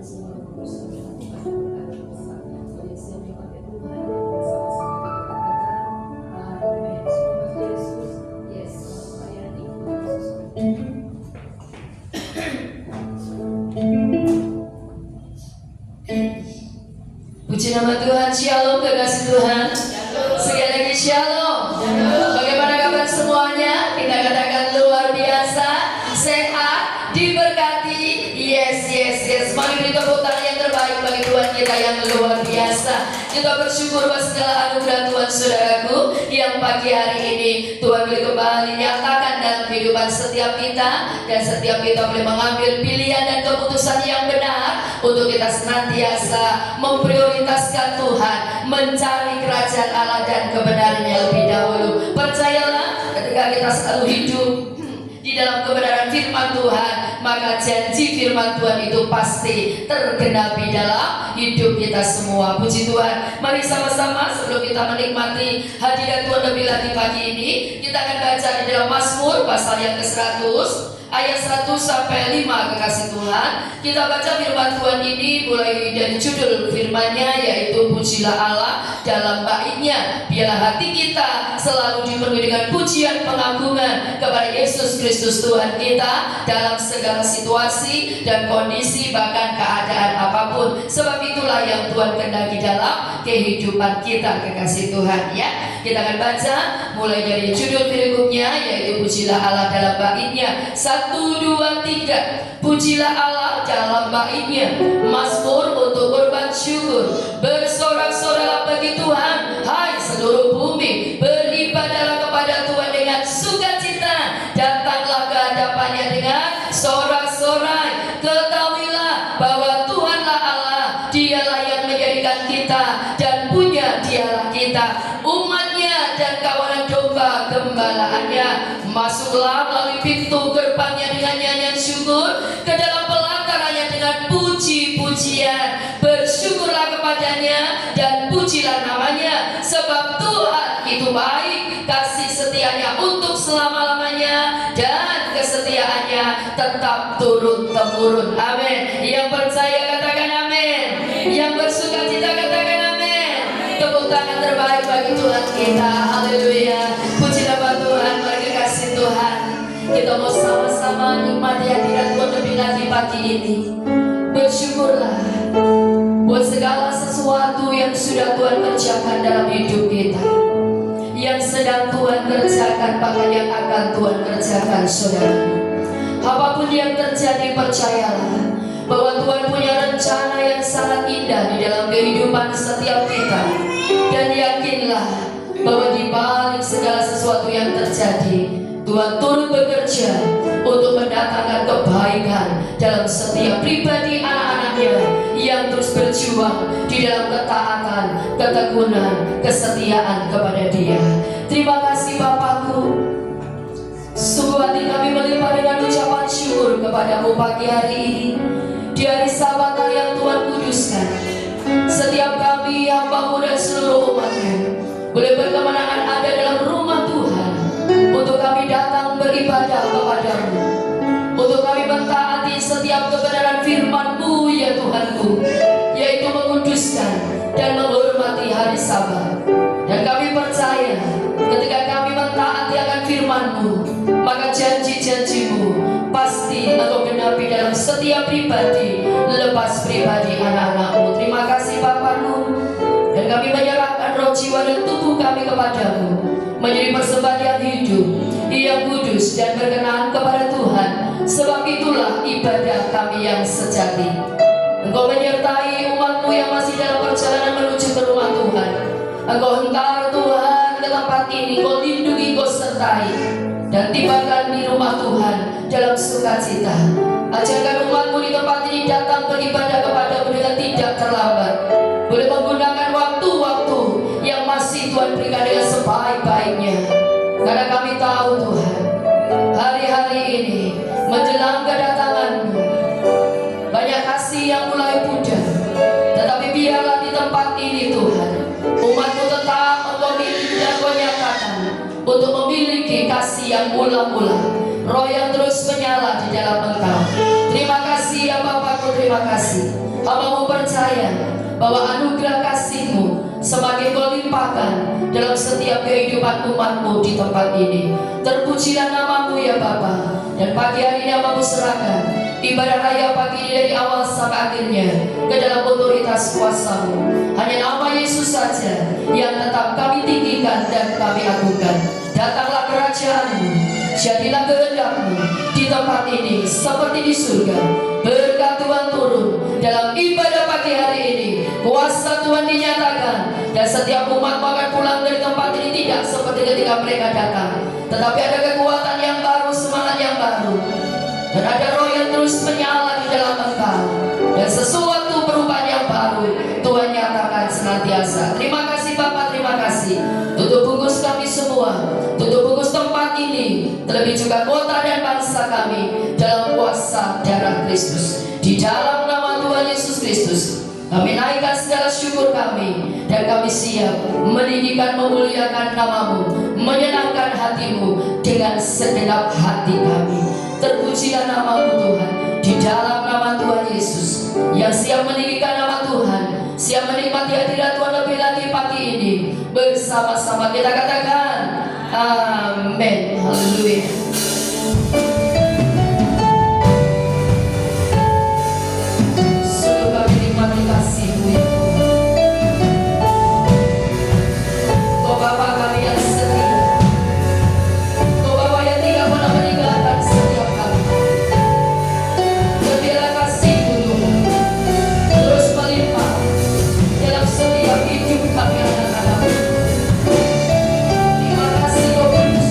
Puji nama Tuhan. Shalom kekasih Tuhan. Sekali lagi shalom. Bagaimana kabar semuanya? Kita katakan luar biasa, sehat, diberkati. Yes. Mari beri tepuk tangan yang terbaik bagi Tuhan kita yang luar biasa. Kita bersyukur atas segala anugerah Tuhan, saudaraku, yang pagi hari ini Tuhan boleh kembali nyatakan dalam kehidupan setiap kita, dan setiap kita boleh mengambil pilihan dan keputusan yang benar untuk kita senantiasa memprioritaskan Tuhan, mencari kerajaan Allah dan kebenarannya lebih dahulu. Percayalah, ketika kita selalu hidup di dalam kebenaran firman Tuhan, maka janji firman Tuhan itu pasti tergenapi dalam hidup kita semua. Puji Tuhan. Mari sama-sama sebelum kita menikmati hadirat Tuhan lebih lagi pagi ini, kita akan baca di dalam Mazmur pasal yang ke-100 ayat 1 sampai 5. Kekasih Tuhan, kita baca firman Tuhan ini mulai dari judul firman-Nya, yaitu pujilah Allah dalam baitnya. Biarlah hati kita selalu dipenuhi dengan pujian pengagungan kepada Yesus Kristus Tuhan kita dalam segala situasi dan kondisi, bahkan keadaan apapun. Sebab itulah yang Tuhan kehendaki dalam kehidupan kita, kekasih Tuhan, ya. Kita akan baca mulai dari judul berikutnya, yaitu pujilah Allah dalam baitnya. 1, 2, 3. Pujilah Allah dalam baitnya. Mazmur untuk korban syukur. Bersorak-soraklah bagi Tuhan, hai seluruh bumi. Beribadahlah kepada Tuhan dengan sukacita. Datanglah ke hadapannya dengan sorak-sorai. Ketahuilah bahwa Tuhanlah Allah, Dialah yang menjadikan kita, dan punya Dialah kita, umatnya dan kawanan domba gembalaannya. Masuklah melalui pintu gerbangnya dengan nyanyian syukur, ke dalam pelatarannya dengan puji-pujian. Bersyukurlah kepadanya dan pujilah namanya, sebab Tuhan itu baik, kasih setianya untuk selama-lamanya, dan kesetiaannya tetap turun-temurun. Amin. Yang percaya katakan amin. Yang bersuka cita katakan amin. Tepuk tangan terbaik bagi Tuhan kita. Haleluya. Puji nama Tuhan. Mari kasih Tuhan, kita mau sama-sama nikmati hadirat Tuhan lebih lagi pagi ini. Bersyukurlah buat segala sesuatu yang sudah Tuhan kerjakan dalam hidup kita, yang sedang Tuhan kerjakan, bahkan yang akan Tuhan kerjakan, saudara. Apapun yang terjadi, percayalah bahwa Tuhan punya rencana yang sangat indah di dalam kehidupan setiap kita. Dan yakinlah bahwa di balik segala sesuatu yang terjadi, Tuhan turut bekerja untuk mendatangkan kebaikan dalam setiap pribadi anak-anaknya yang terus berjuang di dalam ketaatan, ketekunan, kesetiaan kepada Dia. Terima kasih Bapakku. Sungguh hati kami melimpah dengan ucapan syukur kepadamu pagi hari ini, di hari Sabat yang Tuhan kuduskan. Setiap kami, hamba-Mu dan seluruh umat-Mu, boleh berkemenangan ada dalam rumah Tuhan, untuk kami datang beribadah kepada-Mu, untuk kami mentaati setiap kebenaran firman-Mu, ya Tuhanku, yaitu menguduskan dan menghormati hari Sabat. Dan kami percaya ketika kami mentaati akan firman-Mu, maka janji-janji-Mu pasti Engkau genapi dalam setiap pribadi, lepas pribadi anak-anak-Mu. Terima kasih Bapa-Ku. Dan kami menyerahkan roh, jiwa, dan tubuh kami kepada-Mu, menjadi persembahan yang hidup, yang kudus dan berkenan kepada Tuhan. Sebab itulah ibadah kami yang sejati. Engkau menyertai umat-Mu yang masih dalam perjalanan menuju ke rumah Tuhan. Engkau hentar Tuhan ke tempat ini, Engkau lindungi, Engkau sertai, dan tibakan di rumah Tuhan dalam sukacita. Ajarkan umat-Mu di tempat ini datang beribadah kepada-Mu dengan tidak terlambat. Boleh menggunakan waktu-waktu yang masih Tuhan berikan dengan sebaik-baiknya. Karena kami tahu Tuhan, hari-hari ini menjelang kedatangan-Mu, banyak kasih yang mulai pudar. Tetapi biarlah di tempat ini Tuhan, umat-Mu tetap Engkau miliki dan Engkau nyatakan untuk memiliki kasih yang ulang-ulang, roh yang terus menyala di dalam Engkau. Terima kasih ya Bapa-Ku, terima terima kasih. Hamba-Mu percaya bahwa anugerah kasih-Mu semakin Kau limpahkan dalam setiap kehidupan umat-Mu di tempat ini. Terpujilah nama-Mu ya Bapa. Dan pagi hari ini hamba-Mu serahkan ibadah raya pagi ini dari awal sampai akhirnya ke dalam otoritas kuasa-Mu. Hanya nama Yesus saja yang tetap kami tinggikan dan kami agungkan. Datanglah kerajaan-Mu, jadilah kehendak-Mu di tempat ini seperti di surga. Berkat Tuhan turun dalam ibadah pagi hari ini. Kuasa Tuhan dinyatakan, dan setiap umat akan pulang dari tempat ini tidak seperti ketika mereka datang, tetapi ada kekuatan yang baru, semangat yang baru, dan ada roh yang terus menyala di dalam Engkau, dan sesuatu perubahan yang baru Tuhan nyatakan senantiasa. Terima kasih Bapa, terima kasih. Tutup bungkus kami semua, tutup bungkus tempat ini, terlebih juga kota dan bangsa kami dalam kuasa darah Kristus. Di dalam nama Tuhan Yesus Kristus kami naikkan segala syukur kami, dan kami siap meninggikan, memuliakan nama-Mu, menyenangkan hati-Mu dengan segenap hati kami. Terpujilah nama-Mu Tuhan, di dalam nama Tuhan Yesus, yang siap meninggikan nama Tuhan, siap menikmati hadirat Tuhan lebih lagi pagi ini. Bersama-sama kita katakan amin. Haleluya. Terima kasih-Mu ya Tuhan. Kau Bapa kami yang setia, Kau Bapa yang tidak pernah meninggalkan setiap kami. Biarlah kasih-Mu Tuhan terus melimpah dalam setiap hidup kami anak-anak-Mu. Terima kasih Kau Kudus.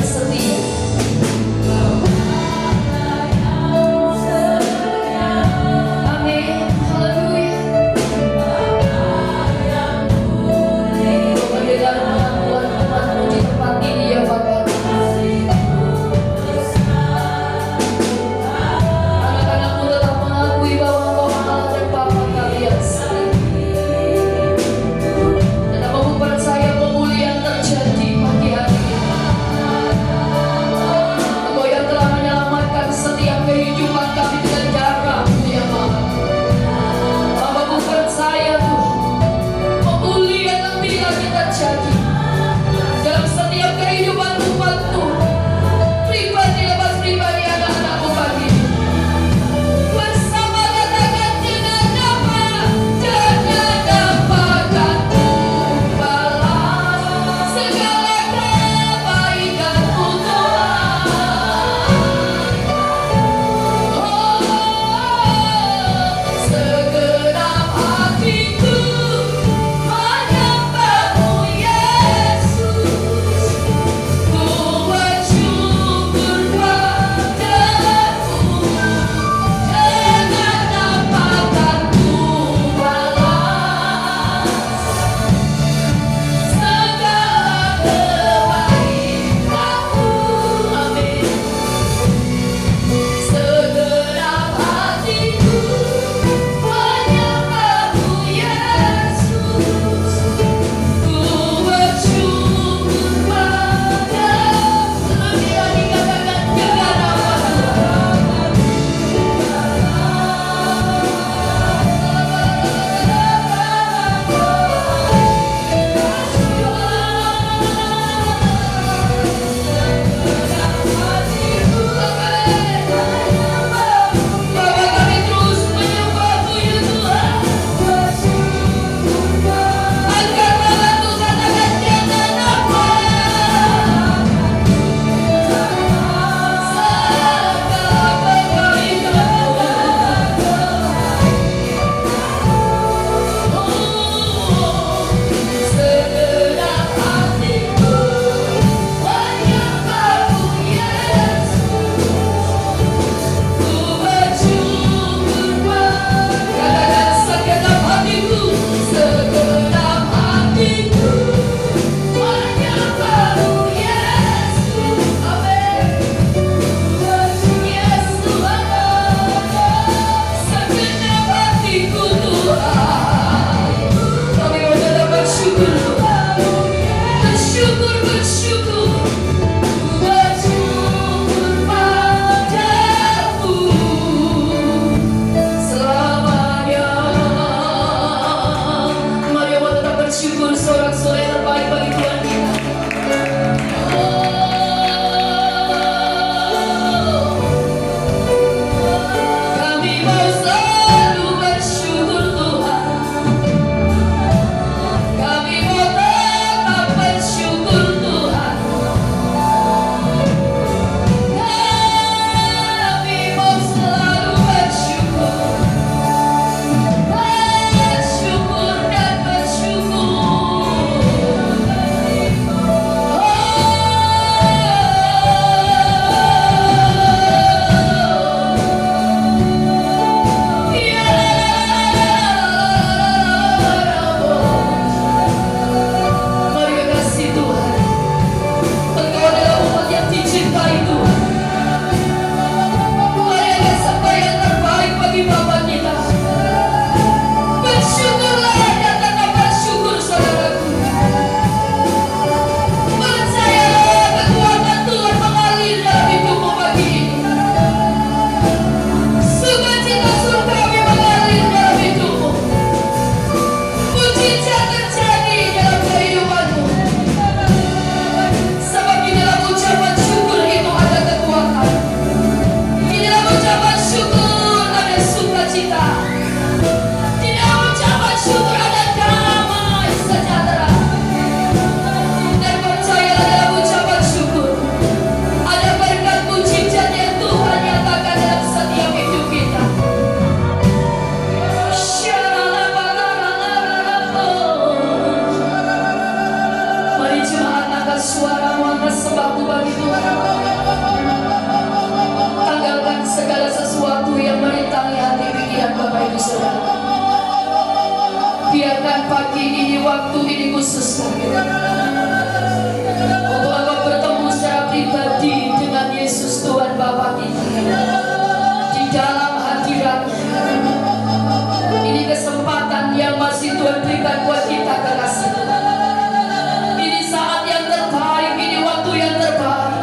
setia. Amin. Haleluya. Mendengar pengakuan umat-Mu di tempat ini ya Bapa. Anak-anak-Mu tetap mengakui bahwa Engkau Allah dan Bapa kami yang setia. Dan apapun percaya pemulihan terjadi pagi hari ini. sembahmu bagi Tuhan. Tanggalkan segala sesuatu yang merintangi hati pikiran Bapak Ibu Saudara. Biarkan pagi ini, waktu ini khusus untuk Engkau bertemu secara pribadi dengan Yesus Tuhan Bapa kita di dalam hadirat-Nya. Ini kesempatan yang masih Tuhan berikan buat kita, kekasih Tuhan. Ini saat yang terbaik, ini waktu yang terbaik.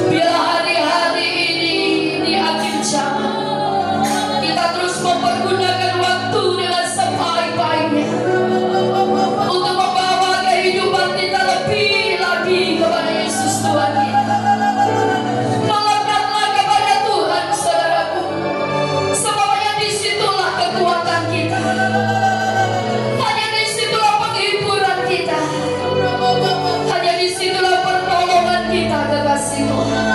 Biar hari-hari ini akhir zaman, kita terus mempergunakan waktu dengan sebaik-baiknya untuk membawa kehidupan kita lebih lagi kepada Yesus Tuhan kita. Melekatlah kepada Tuhan, saudaraku. Sebabnya disitulah kekuatan kita. Hanya disitulah penghiburan kita. Hanya disitulah pertolongan kita, kekasih Tuhan.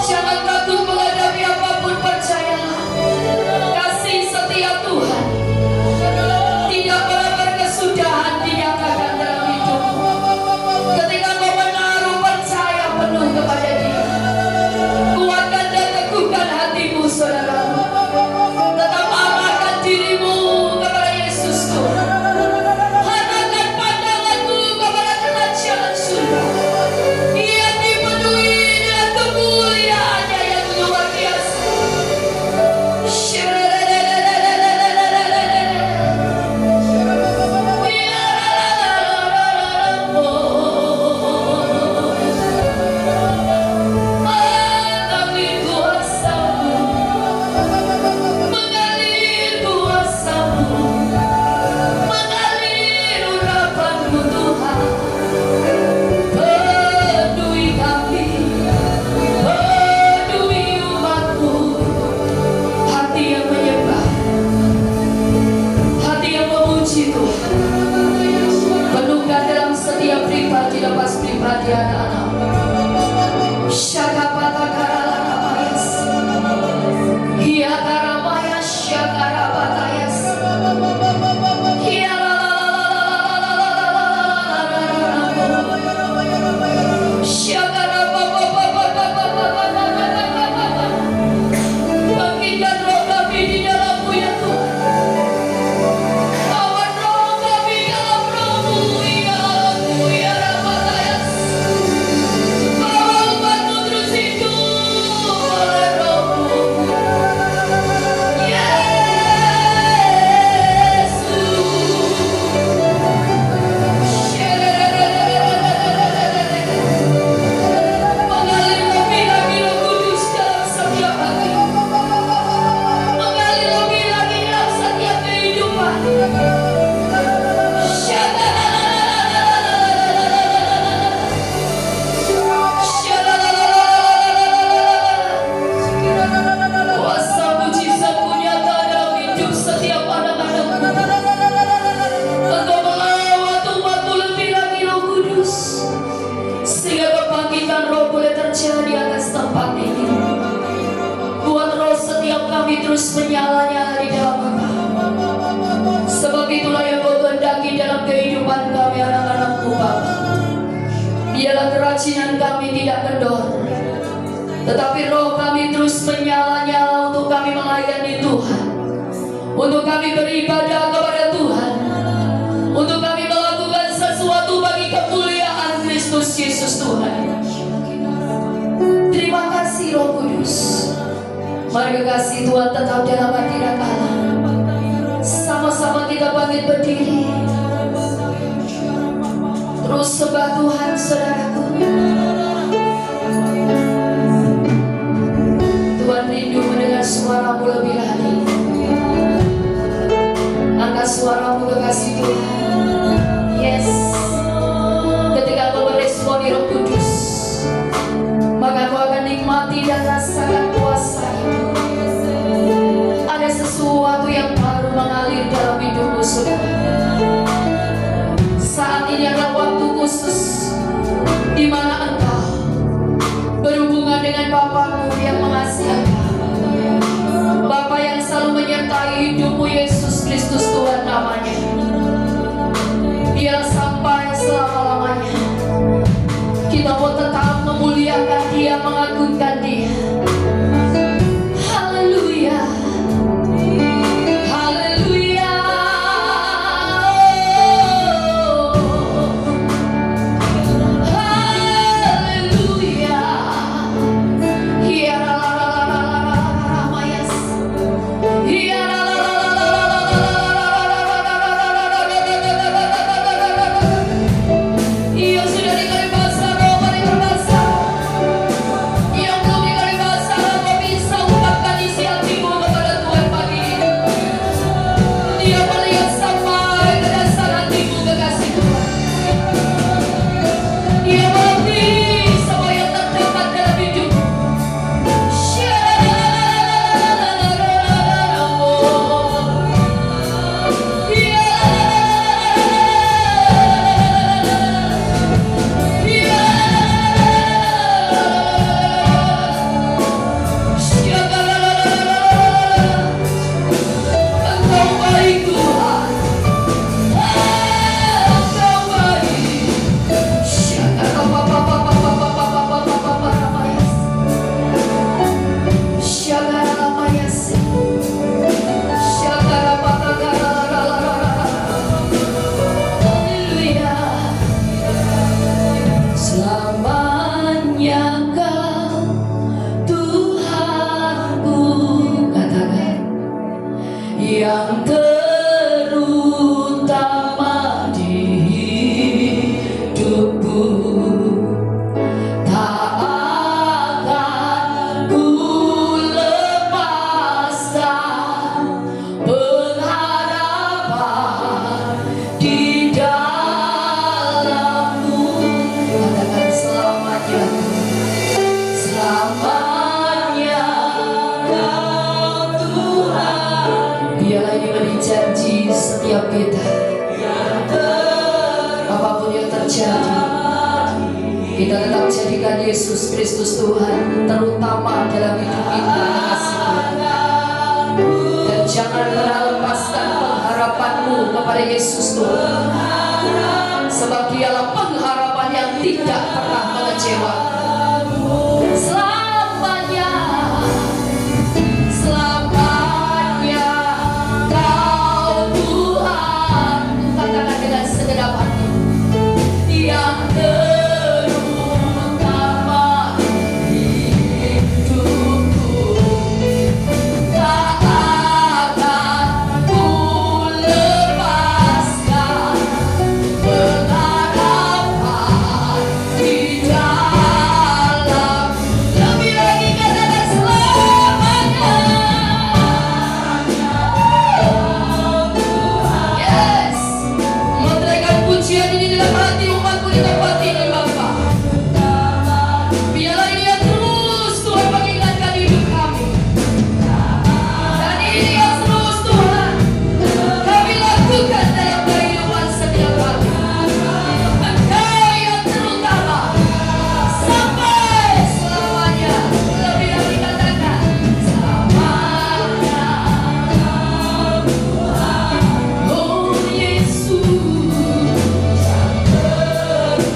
Jangan takut menghadapi apapun, percayalah. Kasih setia Tuhan tidak pernah berkesudahan dinyatakan dalam hidupmu. Ketika kau menaruh percaya penuh kepada Dia, kuatkan dan teguhkan hatimu, saudaraku. Tetap arahkan dirimu kepada Yesus Tuhan. Arahkan pandanganmu kepada kerajaan surga. Ia dipenuhi dengan kemuliaan-Nya yang luar biasa. Mengalir kuasa-Mu, mengalir urapan-Mu Tuhan. Penuhi kami, penuhi umat-Mu. Hati yang menyembah, hati yang memuji Tuhan. Penuhkan dalam setiap pribadi, lepas pribadi anak-anak. Syakapatakaralamayas, Hiakaramaya Syakarabatayas, bangkitkan roh kami di dalam-Mu ya Tuhan. Bawa roh kami dalam roh-Mu, ya Aku, ya Rabatayas. Bawa umat-Mu terus hidup oleh roh-Mu. Mengalir lebih lagi Roh Kudus dalam setiap hati. Mengalir lebih lagi dalam setiap kehidupan. Kuasa mujizat-Mu nyata dalam hidup setiap anak-anak-Mu. Engkau melawat umat-Mu lebih lagi Roh Kudus, sehingga kebangkitan roh boleh terjadi atas tempat ini. Buat roh setiap kami terus menyala-nyala di dalam Engkau. Sebab itulah yang Kau kehendaki dalam kehidupan kami anak-anak-Mu Bapa. Biarlah kerajinan kami tidak kendor, tetapi roh kami terus menyala-nyala untuk kami melayani Tuhan, untuk kami beribadah kepada Tuhan, untuk kami melakukan sesuatu bagi kemuliaan Kristus Yesus Tuhan. Terima kasih Roh Kudus. Mari kekasih Tuhan tetap dalam hadirat Allah. Sama-sama kita bangkit berdiri, terus sembah Tuhan, saudaraku. Tuhan rindu mendengar suara-Mu lebih lagi. Angkat suara-Mu, kekasih Tuhan. Yes. Ketika Kau meresponi Roh Kudus, maka Kau akan nikmati dan rasakan kuasa. Ada sesuatu yang baru mengalir dalam hidupmu, saudara. Saat ini adalah waktu khusus di mana tak akan ku lepaskan pengharapan di dalam-Mu. Katakan selamanya, selamanya Kau Tuhan. Biarlah ini menjadi janji setiap kita. Apapun yang terjadi, kita tetap jadikan Yesus Kristus Tuhan terutama dalam hidup kita, kasih. Dan jangan pernah lepaskan pengharapan-Mu kepada Yesus Tuhan, sebab Dialah pengharapan yang tidak pernah mengecewakan. Selamanya, selamanya Kau Tuhan. Katakan dengan segenap hati, yang terutama di hidupku. Tak akan ku lepaskan pengharapan di dalam. Lebih lagi katakan selamanya. Yes, menaikkan pujian ini dalam hati umatmu di tempat ini, Bapa. Biarlah ini yang terus Tuhan mengingatkan hidup kami. Dan ini yang terus Tuhan kami lakukan dalam kehidupan setiap hari. Engkau yang terutama sampai selamanya. Lebih lagi katakan selamanya. Oh Yesus, yang terutama.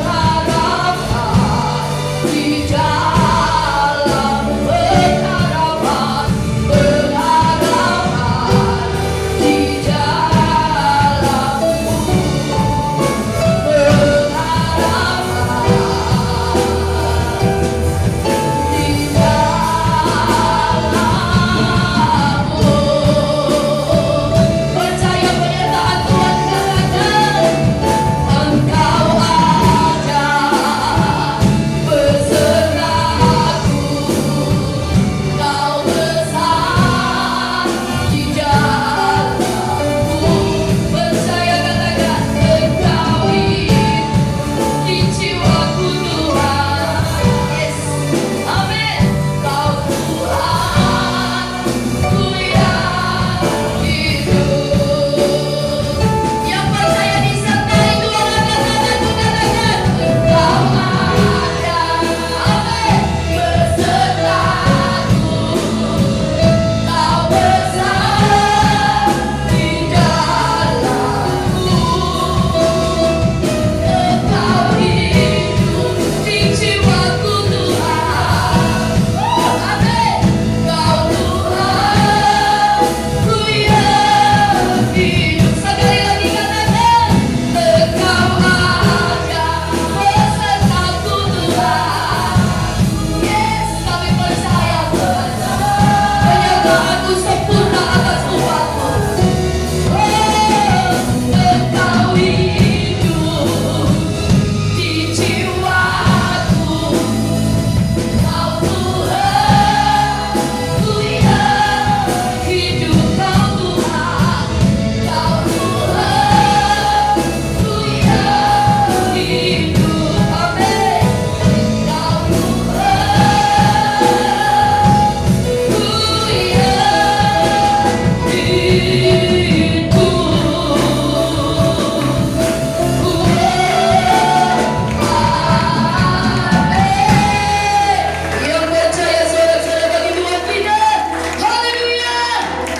Pengharapan di dalam, pengharapan, pengharapan di dalam-Mu, pengharapan di dalam-Mu. Percaya penyertaan Tuhan, katakan Engkau ada besertaku, Kau besar di dalam-Mu. Percaya, katakan Engkau hidup di jiwaku Tuhan. Yes, amin. Kau Tuhan ku yang hidup. Yang percaya disertai Tuhan, katakan Engkau ada, amin, besertaku, Kau besar di dalam-Mu. Engkau hidup di jiwaku Tuhan. Amin. Kau Tuhan ku yang hidup. Sekali lagi katakan Engkau ada besertaku Tuhan. Yes, kami percaya Tuhan, penyertaan-Mu sempurna atas umat-Mu. Engkau hidup di jiwaku, Kau Tuhan ku yang hidup. Kau Tuhan, Kau Tuhan ku yang hidup. Amin. Kau Tuhan ku yang percaya saudara-saudara bagi Tuhan kita. Haleluya.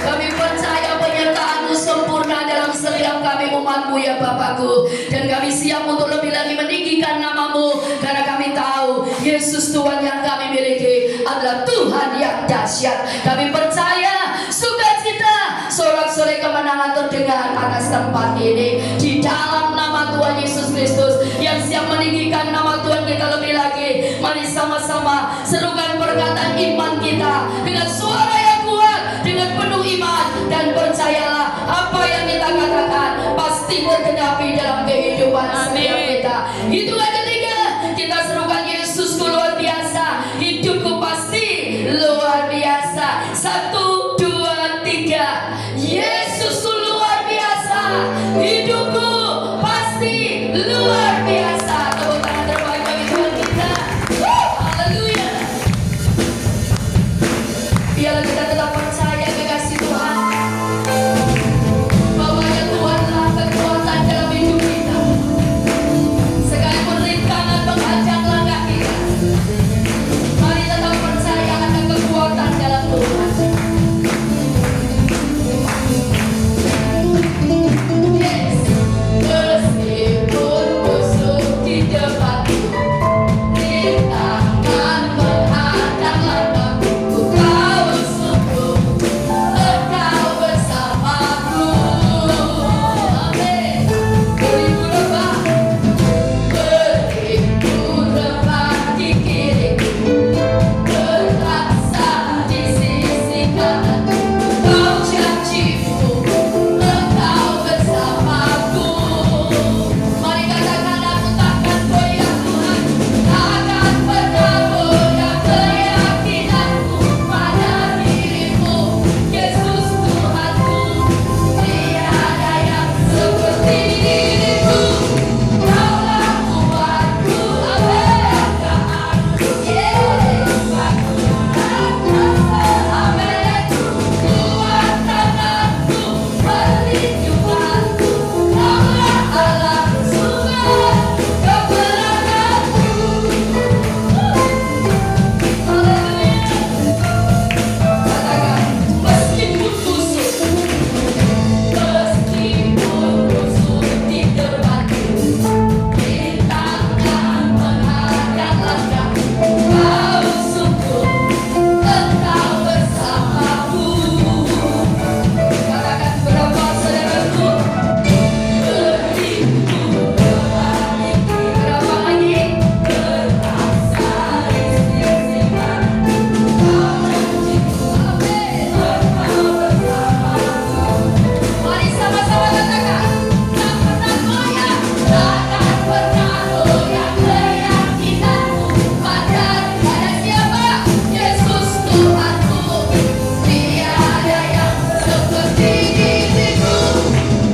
Kami percaya penyertaan-Mu sempurna dalam setiap kami umat-Mu ya Bapakku. Dan kami siap untuk lebih lagi meninggikan nama-Mu, karena kami tahu Yesus Tuhan yang kami miliki adalah Tuhan yang dahsyat. Kami percaya sukacita sorak-sorai kemenangan terdengar atas tempat ini di dalam nama Tuhan Yesus Kristus yang siap meninggikan nama Tuhan kita lebih lagi. Mari sama-sama seru kehidupan setiap kita. Itulah ketiga, kita serukan Yesusku luar biasa, hidupku pasti luar biasa. 1, 2, 3. Yesusku luar biasa, hidupku pasti luar biasa. Tepuk tangan terbaik bagi Tuhan kita. Haleluya. Biarlah kita tetap percaya kekasih Tuhan, bahwa ya Tuhanlah kekuatan dalam hidup kita. Sekalipun rintangan menghadang langkah kita, mari tetap percaya ada kekuatan dalam Tuhan. Yes. Meskipun musuh di depanku, rintangan menghadang langkahku, Kau sungguh, Engkau bersamaku. Amin. Beribu rebah di kiriku, berasa di sisi kananku. Kau janjimu, Engkau bersamaku. Mari katakan, aku takkan goyah Tuhan, takkan pernah goyah keyakinanku pada dirimu, Yesus Tuhanku. Tiada yang seperti dirimu, Kaulah kuatku, angkataanku, Yesus aku amin. Kuat tanganku, perlindunganku, Kaulah Allah sumber kebenaranku. Haleluya. Katakan, meskipun musuh di depanku, rintangan menghadang langkahku, Kau sungguh, Engkau bersamaku. Katakan berapa saudaraku, beribu berbalik, berapa lagi, berasa di sisi kananku. Kau janjimu, amin, Engkau bersamaku. Mari sama-sama katakan, tak pernah goyah, takkan pernah goyah keyakinanku pada siapa? Yesus Tuhanku. Tiada yang seperti dirimu,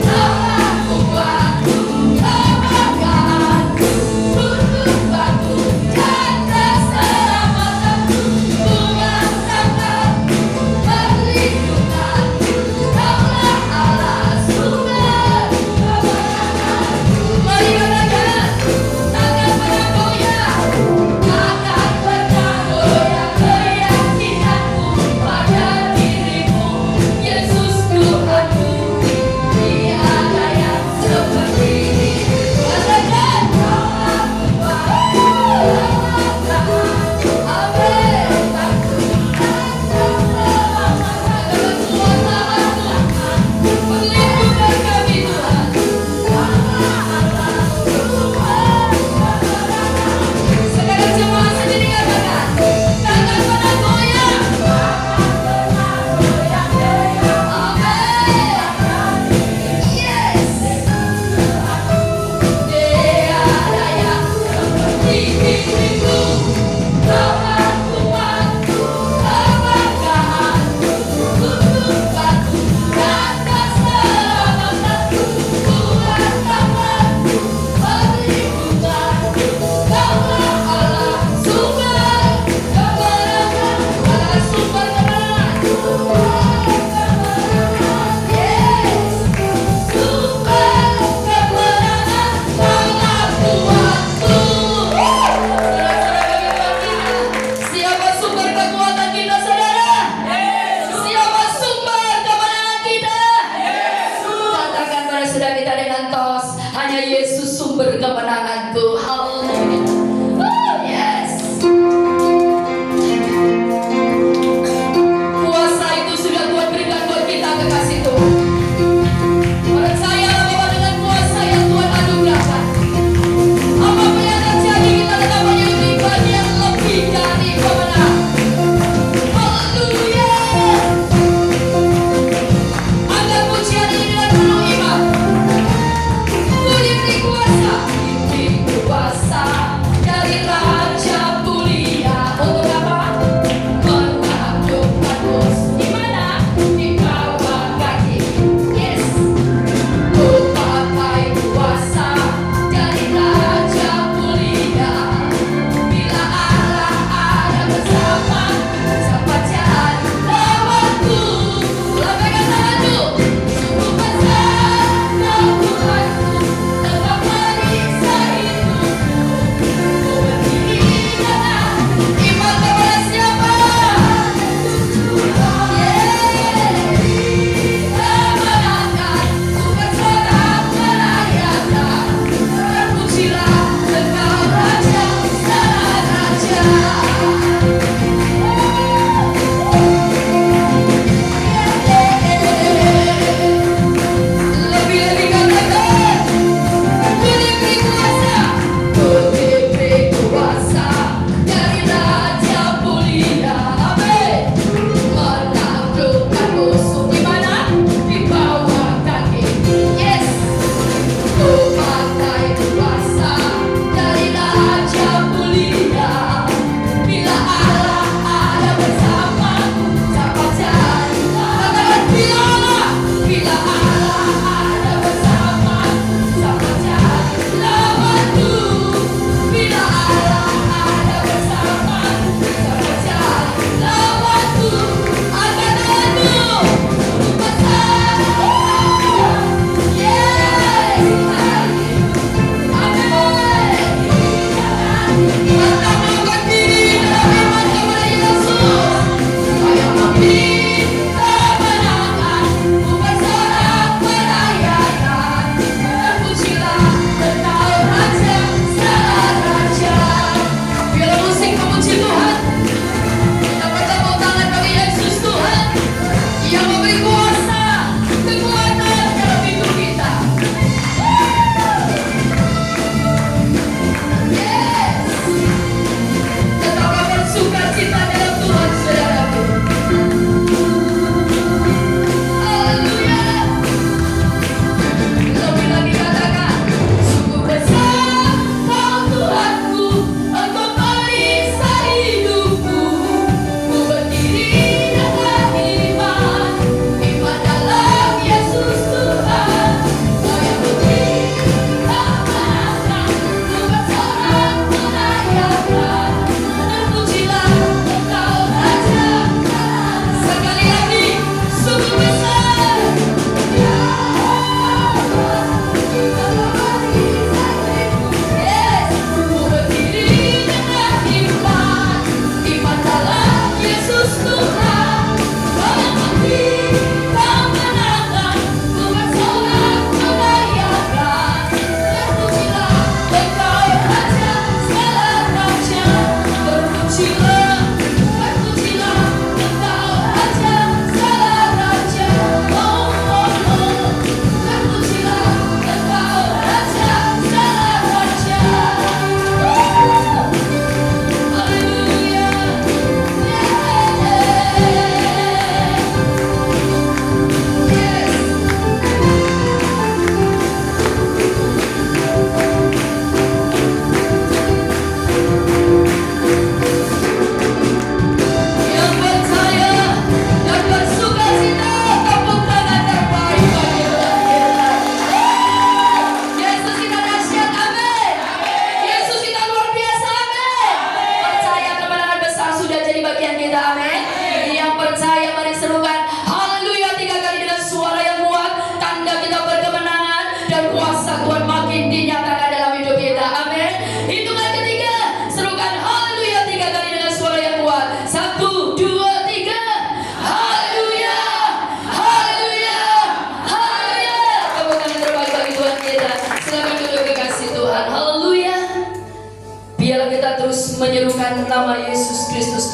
Kaulah kuatku, kebanggaanku, tuntutanku, dan keselamatanku. Kuat tanganku, perlindunganku, Kaulah Allah sumber kebenaranku. Mari katakan, takkan pernah goyah, takkan pernah goyah keyakinanku pada dirimu, Yesus Tuhanku. Tiada yang seperti dirimu. Katakan, Kaulah kuatku, kebanggaanku, amin. Perlindungan kami Tuhan. Sekarang jemaat sendiri katakan, takkan pernah goyah. Amin. Yes. Tiada yang seperti dirimu, Kaulah kuatku, kebanggaanku, tuntutanku, dan keselamatanku. Kuat tanganku, perlindunganku, Kaulah Allah sumber kebenaran. Allah sumber kebenaran. Yes. Sumber kebenaran, Kaulah kuatku. Siapa sumber kekuatan kita, saudara? Siapa sumber kemenangan kita? Katakan pada saudara kita dengan tos, hanya Yesus sumber kemenanganku. Haleluya. Yes. Kuasa itu sudah Tuhan berikan buat kita, kekasih Tuhan. Percayalah bahwa dengan kuasa yang Tuhan anugerahkan, apapun yang terjadi, kita tetap memiliki bagian lebih dari pemenang. Haleluya. Angkat pujian ini dengan penuh iman. Ku diberi kuasa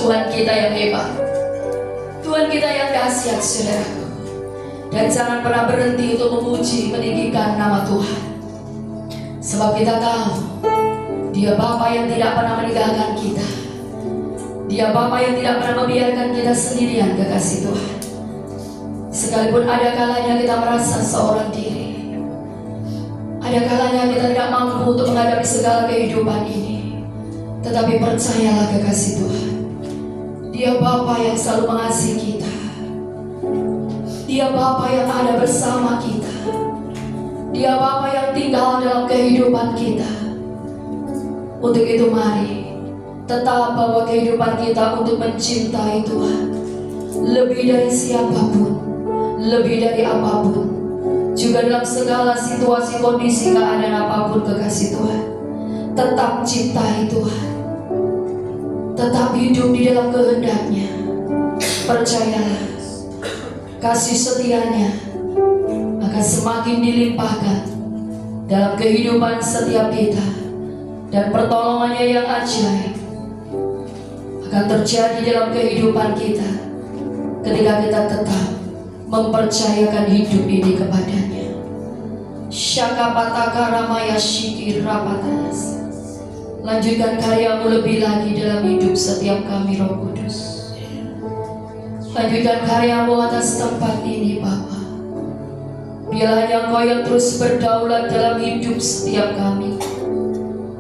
Tuhan kita yang hebat, Tuhan kita yang dahsyat, saudaraku. Dan jangan pernah berhenti untuk memuji, meninggikan nama Tuhan. Sebab kita tahu Dia Bapa yang tidak pernah meninggalkan kita. Dia Bapa yang tidak pernah membiarkan kita sendirian, kekasih Tuhan. Sekalipun ada kalanya kita merasa seorang diri, ada kalanya kita tidak mampu untuk menghadapi segala kehidupan ini, tetapi percayalah, kekasih Tuhan, Dia Bapa yang selalu mengasihi kita. Dia Bapa yang ada bersama kita. Dia Bapa yang tinggal dalam kehidupan kita. Untuk itu mari tetap bawa kehidupan kita untuk mencintai Tuhan lebih dari siapapun, lebih dari apapun, juga dalam segala situasi, kondisi, keadaan apapun, kekasih Tuhan. Tetap cintai Tuhan, tetap hidup di dalam kehendak-Nya. Percayalah, kasih setia-Nya akan semakin dilimpahkan dalam kehidupan setiap kita, dan pertolongannya yang ajaib akan terjadi dalam kehidupan kita ketika kita tetap mempercayakan hidup ini kepadanya. Syakapataka ramaya syikir rapatayas. Lanjutkan karyamu lebih lagi dalam hidup setiap kami, Roh Kudus. Lanjutkan karyamu atas tempat ini, Bapa. Biarlah hanya Engkau yang terus berdaulat dalam hidup setiap kami.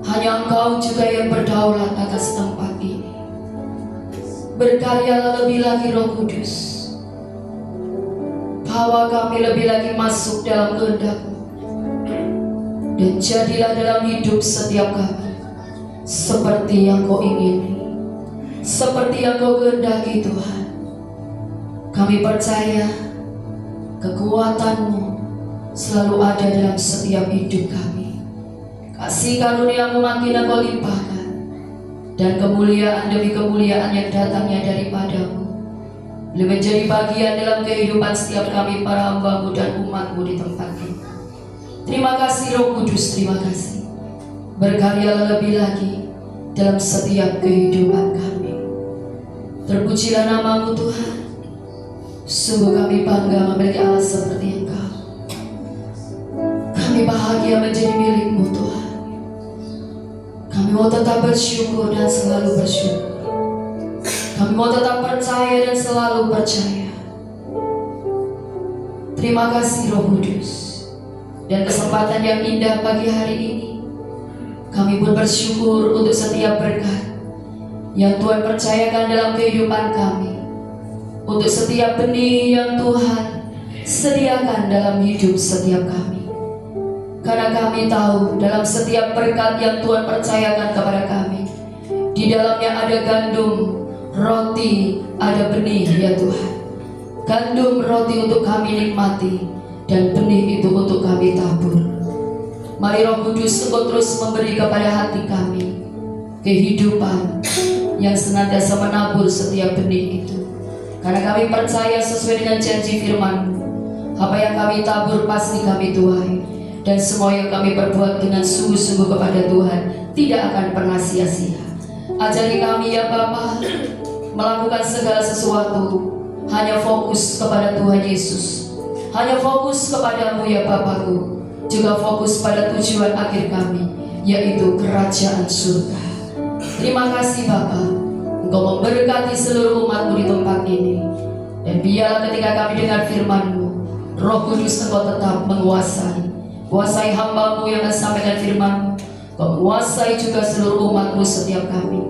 Hanya Engkau juga yang berdaulat atas tempat ini. Berkaryalah lebih lagi, Roh Kudus. Bawa kami lebih lagi masuk dalam kehendak-Mu. Dan jadilah dalam hidup setiap kami seperti yang Kau ingini, seperti yang Kau kehendaki, Tuhan. Kami percaya kekuatan-Mu selalu ada dalam setiap hidup kami. Kasih karunia-Mu makin Engkau limpahkan, dan kemuliaan demi kemuliaan yang datangnya daripada-Mu boleh menjadi bagian dalam kehidupan setiap kami, para hamba-Mu dan umat-Mu di tempat ini. Terima kasih, Roh Kudus, terima kasih. Berkaryalah lebih lagi dalam setiap kehidupan kami. Terpujilah nama-Mu, Tuhan. Sungguh kami bangga memiliki Allah seperti Engkau. Kami bahagia menjadi milik-Mu, Tuhan. Kami mau tetap bersyukur dan selalu bersyukur. Kami mau tetap percaya dan selalu percaya. Terima kasih, Roh Kudus. Dan kesempatan yang indah pagi hari ini, kami pun bersyukur untuk setiap berkat yang Tuhan percayakan dalam kehidupan kami, untuk setiap benih yang Tuhan sediakan dalam hidup setiap kami. Karena kami tahu dalam setiap berkat yang Tuhan percayakan kepada kami, di dalamnya ada gandum, roti, ada benih, ya Tuhan. Gandum, roti untuk kami nikmati, dan benih itu untuk kami tabur. Mari Roh Kudus, Engkau terus memberi kepada hati kami kehidupan yang senantiasa menabur setiap benih itu. Karena kami percaya sesuai dengan janji firman-Mu, apa yang kami tabur pasti kami tuai, dan semua yang kami perbuat dengan sungguh-sungguh kepada Tuhan tidak akan pernah sia-sia. Ajari kami, ya Bapa, melakukan segala sesuatu hanya fokus kepada Tuhan Yesus, hanya fokus kepadamu, ya Bapakku, juga fokus pada tujuan akhir kami, yaitu kerajaan surga. Terima kasih Bapa, Engkau memberkati seluruh umat-Mu di tempat ini. Dan biarlah ketika kami dengar firman-Mu, Roh Kudus Engkau tetap menguasai, kuasai hamba-Mu yang akan sampaikan firman-Mu. Engkau menguasai juga seluruh umat-Mu setiap kami,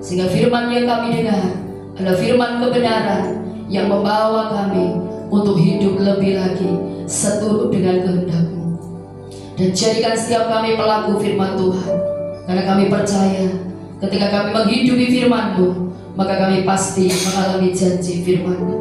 sehingga firman yang kami dengar adalah firman kebenaran yang membawa kami untuk hidup lebih lagi seturut dengan kehendak-Mu. Dan jadikan setiap kami pelaku firman Tuhan, karena kami percaya ketika kami menghidupi firman-Mu, maka kami pasti mengalami janji firman-Mu.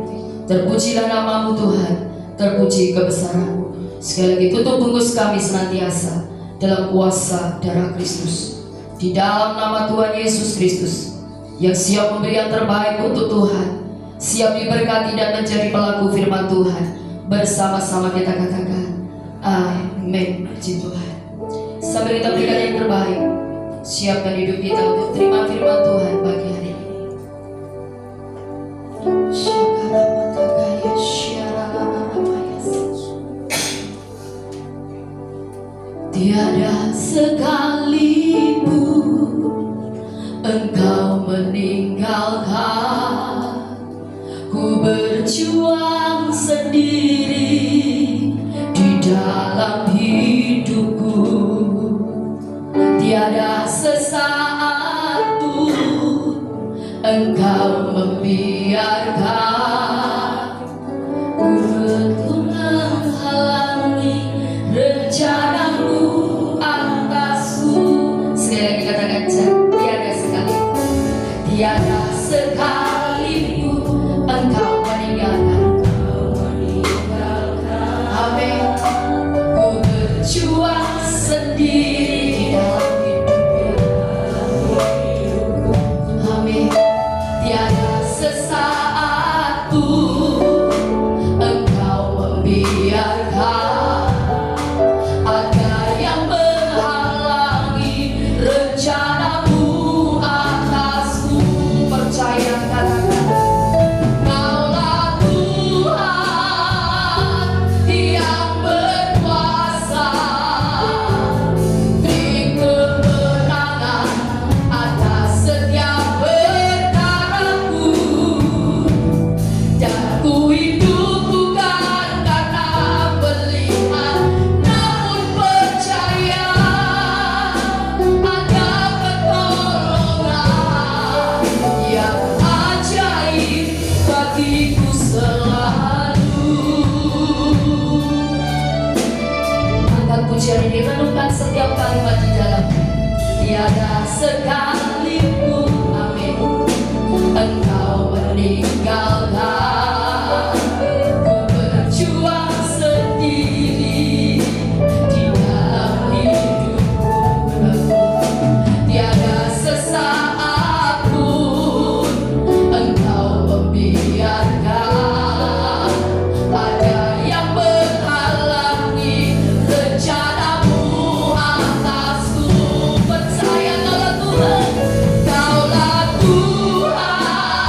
Terpujilah nama-Mu Tuhan, terpuji kebesaran-Mu. Sekali lagi tutup bungkus kami senantiasa dalam kuasa darah Kristus, di dalam nama Tuhan Yesus Kristus, yang siap memberi yang terbaik untuk Tuhan, siap diberkati dan menjadi pelaku firman Tuhan. Bersama-sama kita katakan amin. Puji Tuhan. Sambil kita berikan yang terbaik, siapkan hidup kita untuk terima firman Tuhan pagi hari ini. Tiada sekalipun Engkau meninggalkan. Ku berjuang sendiri di dalam hidupku. Tiada sesaat pun Engkau membiarkan ku menghalangi rencanamu atasku. Sekali lagi katakan, tiada sekalipun, tiada sekalipun Engkau meninggalkan. Amin. Ku berjuang sendiri di dalam hidupku. Amin. Tiada sesaat pun Engkau membiarkan ada yang menghalangi rencanamu atasku. Percaya, katakan, Kaulah Tuhan yang berkuasa, beri kemenangan atas setiap perkaraku. Dan ku hidup bukan karena melihat, namun percaya ada pertolongan yang ajaib bagiku selalu. Angkat pujian ini, renungkan setiap kalimat di dalamnya. Tiada sekalipun, amin, Engkau meninggalkan. Ku berjuang sendiri di dalam hidupku. Tiada sesaat pun Engkau membiarkan ada yang menghalangi rencanamu atasku. Percaya, Kaulah Tuhan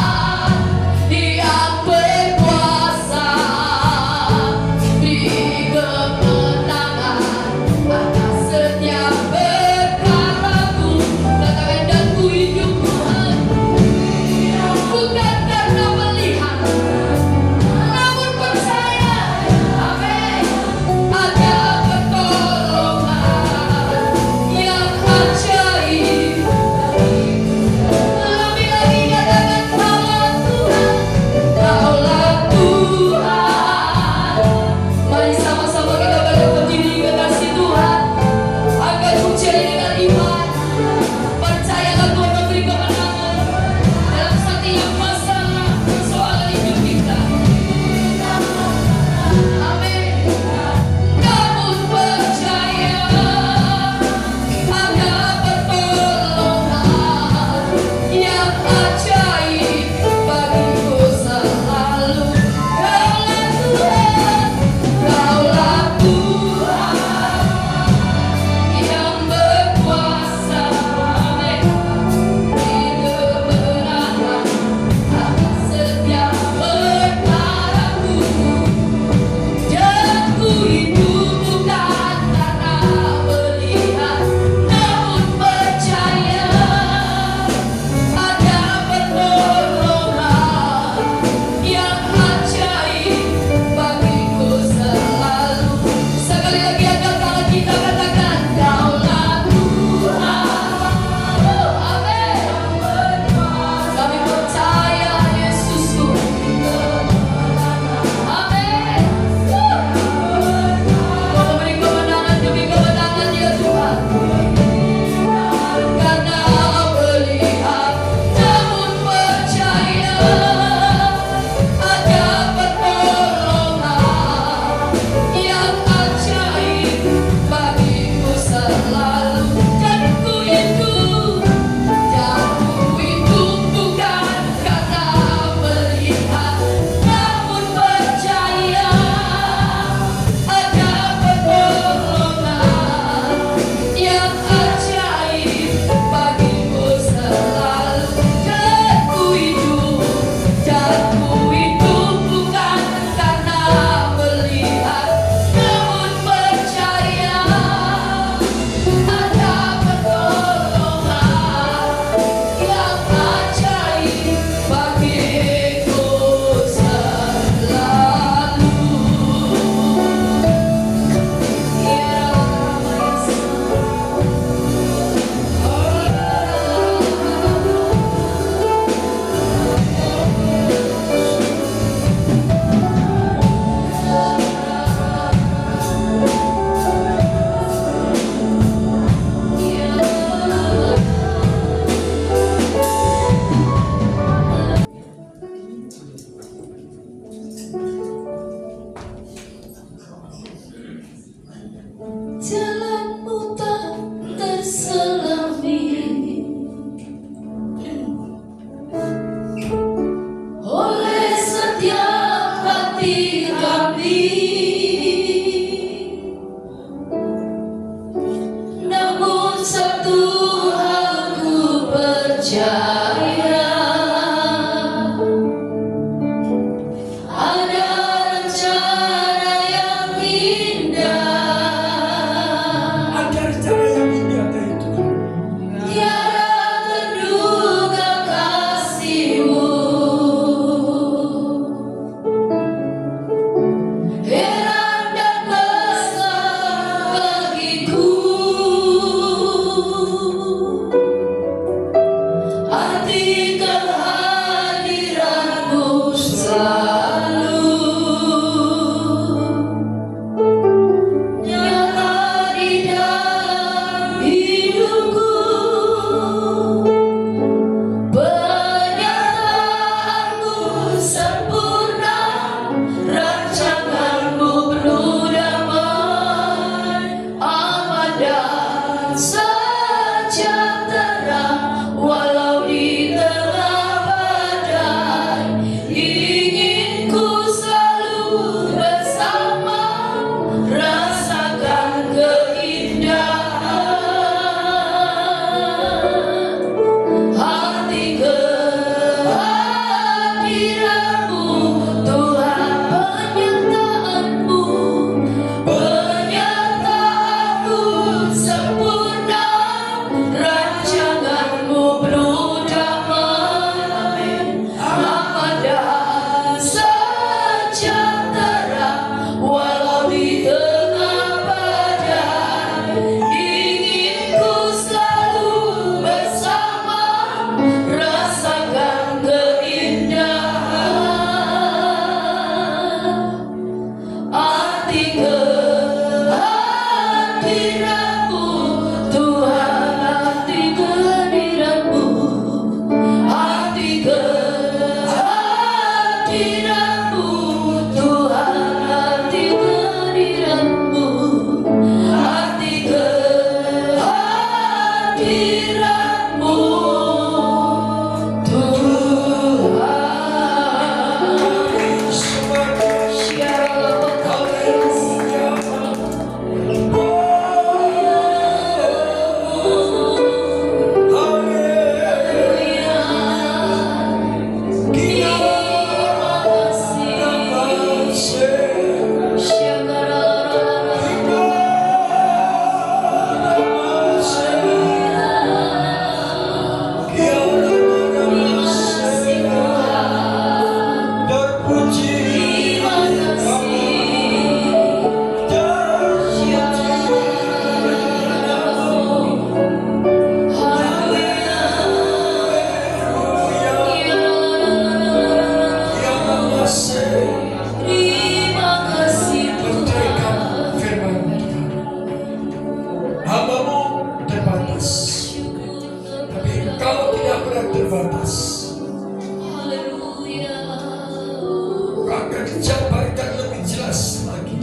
jabarkan lebih jelas lagi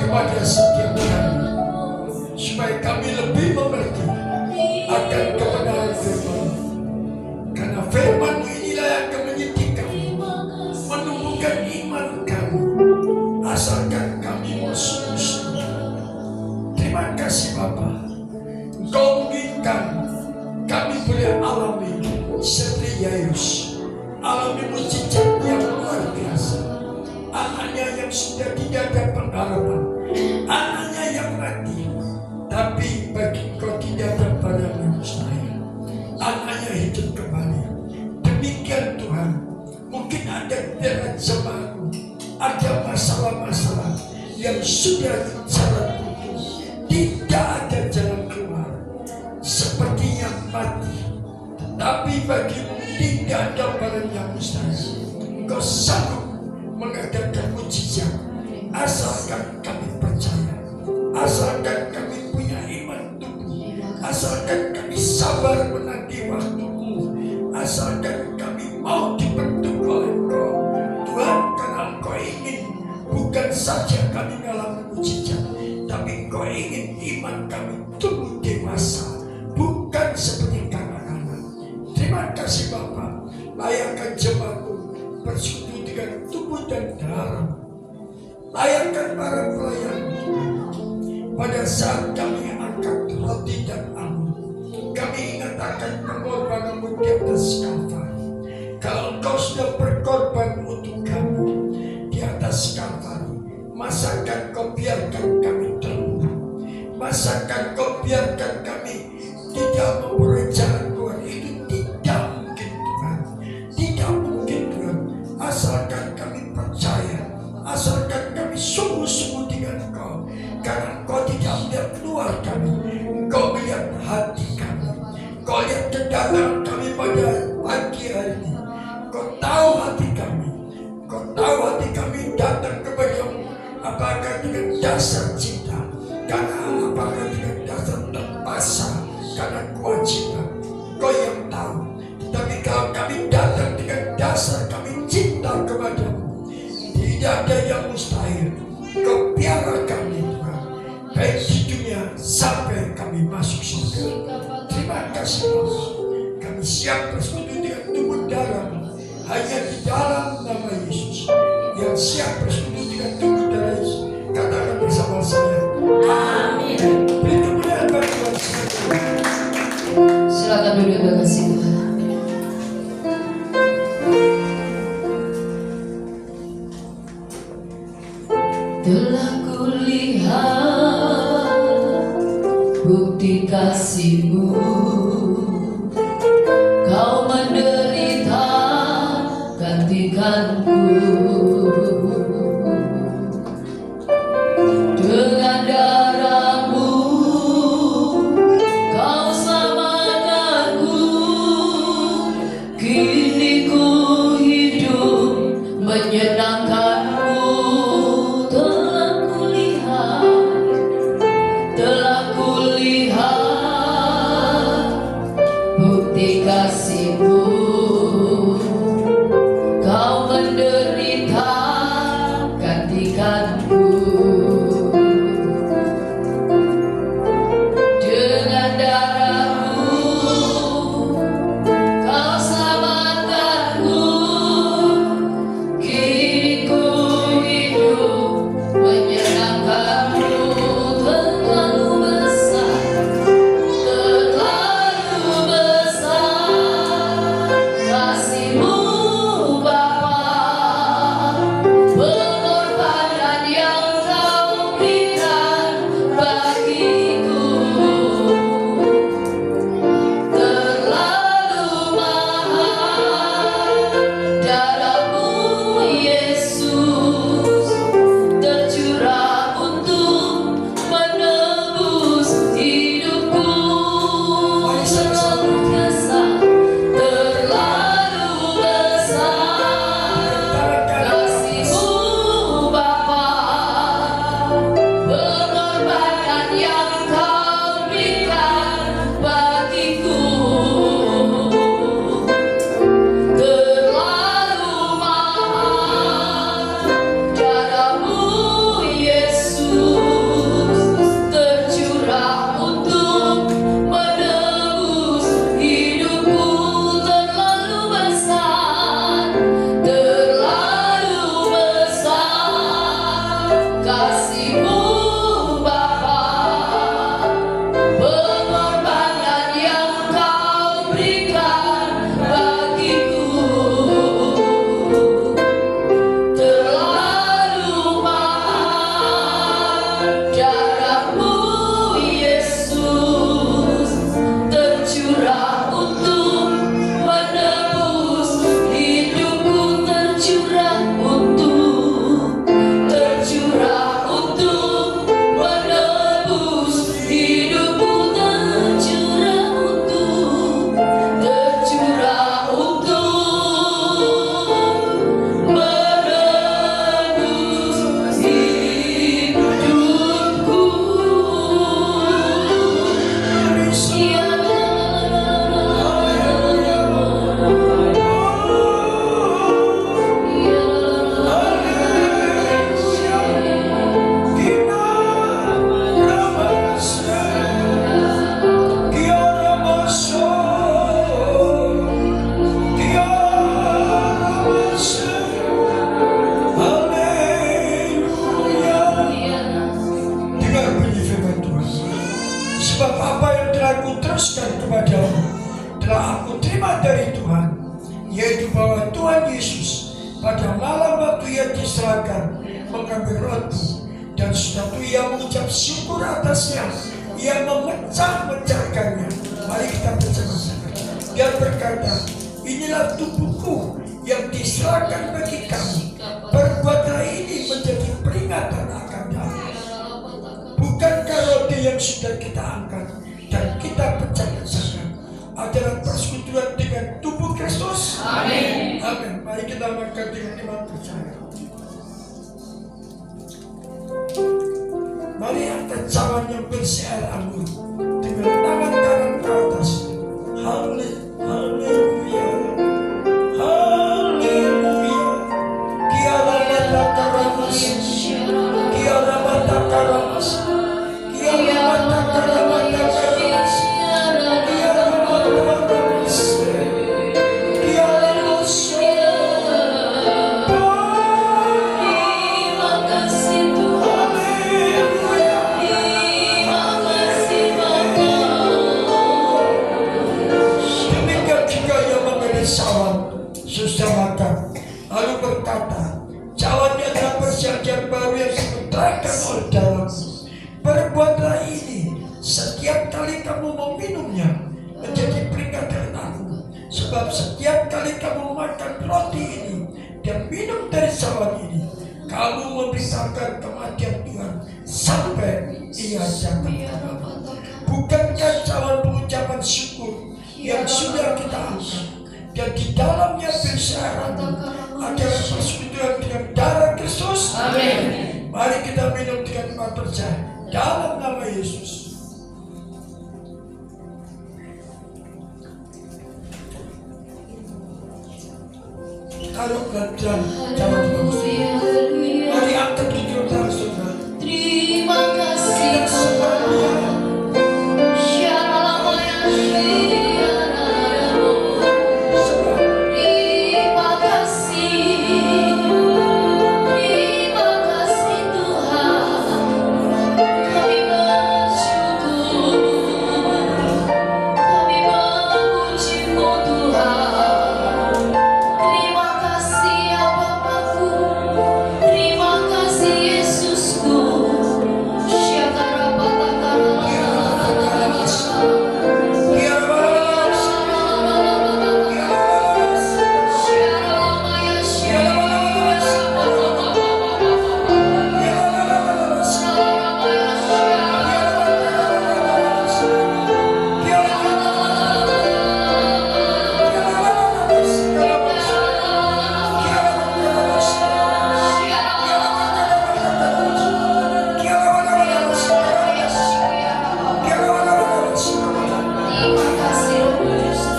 kepada setiap kami, supaya kami lebih mengerti akan kebenaran firman. Karena firman inilah yang akan mendidik kami, menumbuhkan iman kami, asalkan kami mau sungguh-sungguh. Terima kasih Bapa, Engkau mungkinkan kami boleh alami seperti Yairus, alami mujizat yang luar biasa. Anaknya yang sudah tidak ada pengharapan, anaknya yang mati, tapi bagi Engkau tidak ada barang yang mustahil. Anaknya hidup kembali. Demikian Tuhan, mungkin ada dalam jemaatmu, ada masalah-masalah yang sudah jalan buntu, tidak ada jalan keluar, sepertinya mati. Tapi bagimu tidak ada barang yang mustahil. Engkau sanggup mengadakan mujizat, asalkan kami percaya, asalkan kami punya iman tubuh, asalkan kami sabar menanti waktumu, asalkan kami mau dibentuk oleh Engkau. Tuhan, karena Engkau ingin bukan saja kami mengalami mujizat, tapi Engkau ingin iman kami tumbuh dewasa, bukan seperti kanak-kanak. Terima kasih Bapa, layakkan jemaatmu bersekutu dengan tubuh dan darah. Layakkan para pelayan pada saat kami angkat roti dan anggur, kami ingat akan pengorbananmu di atas Kalvari. Kalau Engkau sudah berkorban untuk kami di atas Kalvari, masakan Kau biarkan kami terluka? Masakan Kau biarkan kami tidak memperoleh jalan keluar? Itu tidak mungkin Tuhan, tidak mungkin Tuhan. Asalkan kami percaya, asalkan kami sungguh-sungguh dengan Engkau. Karena Engkau tidak melihat luar kami, Engkau melihat hati kami. Engkau lihat kedatangan kami pada pagi hari ini. Engkau tahu hati kami, Engkau tahu hati kami datang kepadamu. Apakah dengan dasar cinta, karena apakah dengan dasar terpaksa, karena kewajiban, Engkau yang tahu. Tapi kalau kami datang dengan dasar kami cinta kepadamu, tidak ada yang mustahil. Kau piara kami Tuhan, baik di dunia sampai kami masuk surga. Terima kasih Bapa, kami siap bersekutu dengan tubuh darah hanya di dalam nama Yesus. Yang siap bersekutu dengan tubuh darah Yesus, katakan bersama saya, amin. Beri kemuliaan bagi Tuhan. Silakan duduk berkasih Tuhan. Telah kulihat bukti kasih-Mu, Kau menderita gantikanku. Dengan darah-Mu Kau selamatkanku. Kini ku hidup menyenangkan-Mu. Telah kulihat bukti kasih-Mu, Kau menderita gantikanku. Dengan darah-Mu Kau selamatkanku. Kini pada malam waktu ia diserahkan mengambil roti dan sudah itu ia mengucap syukur atasnya, ia memecah-mecahkannya. Mari kita bersama-sama. Dia berkata, inilah tubuhku yang diserahkan bagi kamu. Perbuatlah ini menjadi peringatan akan aku. Bukankah roti yang sudah kita angkat dan kita pecah-pecahkan adalah persekutuan dengan tubuh Kristus? Amin. Amin. Mari kita makan dengan iman percaya. Mari angkat cawan yang berisi air anggur dengan tangan kanan ke atas. Haleluya, haleluya. Kiara mata karamas, kiara mata karamas, kiara mata karamas, kiara mata karamas, kiara musuh. Terima kasih Tuhan. Terima kasih Bapa. Demikian juga ia memberi cawan sesudah makan, lalu berkata, cawannya adalah perjanjian baru yang dibenarkan oleh dalammu. Perbuatlah ini setiap kali kamu meminumnya menjadi peringatan aku. Sebab setiap kali kamu makan roti ini dan minum dari cawan ini, kamu memberitakan kematian Tuhan sampai ia datang. Bukankah cawan pengucapan syukur yang sudah kita angkat dan di dalamnya bersyarat adalah persekutuan dengan darah Kristus? Amin. Mari kita minum dengan iman percaya dalam nama Yesus. Taruh dan cawan bagus. Mari angkat hidung dan saudara. Terima kasih Tuhan. Terima kasih. Terima kasih Tuhan. Kami bersyukur. Kami memuji-Mu Tuhan. Terima kasih ya Bapakku. Terima kasih Yesusku.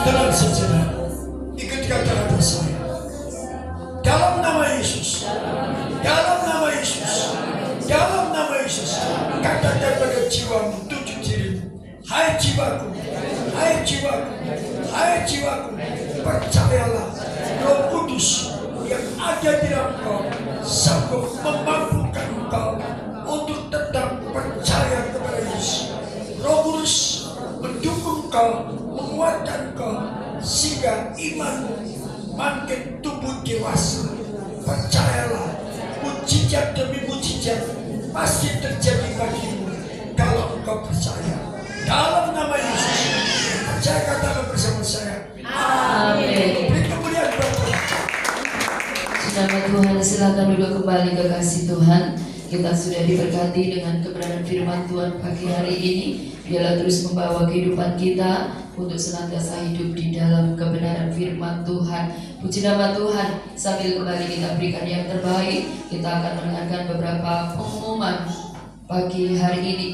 Tenang saja, ikut kata-kata saya. Dalam nama Yesus, dalam nama Yesus, dalam nama Yesus, katakan pada jiwamu, tujuh dirimu. Hai jiwaku, hai jiwaku, hai jiwaku, percayalah Roh Kudus yang ada di dalam kau sanggup memampukan kau untuk tetap percaya kepada Yesus. Roh Kudus mendukung kau, menguatkan kau sehingga imanmu makin tumbuh dewasa. Percayalah, mujizat demi mujizat pasti terjadi bagimu kalau engkau percaya. Dalam nama Yesus, percaya katakan bersama saya. Amin. Beri kemuliaan Bapa. Nama Tuhan, silakan duduk kembali kekasih Tuhan. Kita sudah diberkati dengan kebenaran firman Tuhan pagi hari ini. Biarlah terus membawa kehidupan kita untuk senantiasa hidup di dalam kebenaran firman Tuhan. Puji nama Tuhan. Sambil kembali kita berikan yang terbaik, kita akan mendengarkan beberapa pengumuman pagi hari ini.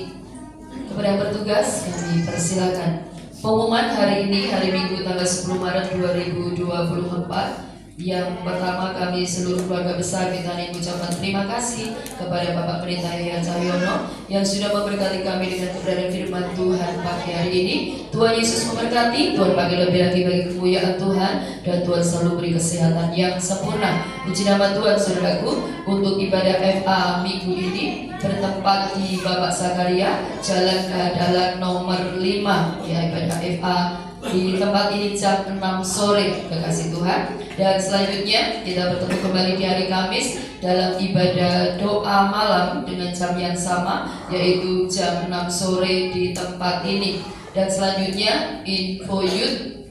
Kepada yang bertugas, kami persilakan. Pengumuman hari ini, hari Minggu tanggal 10 Maret 2024. Yang pertama, kami seluruh keluarga besar minta mengucapkan terima kasih kepada Bapak Pendeta Yaya Cahyono yang sudah memberkati kami dengan kebenaran firman Tuhan pagi hari ini. Tuhan Yesus memberkati, Tuhan bagi lebih lagi bagi kemuliaan Tuhan, dan Tuhan selalu beri kesehatan yang sempurna. Puji nama Tuhan, saudaraku. Untuk ibadah FA minggu ini bertempat di Bapak Sakaria, Jalan Keadalan nomor 5, ya, ibadah FA di tempat ini jam 6 sore, kekasih Tuhan. Dan selanjutnya kita bertemu kembali di hari Kamis dalam ibadah doa malam dengan jam yang sama, yaitu jam 6 sore di tempat ini. Dan selanjutnya info youth,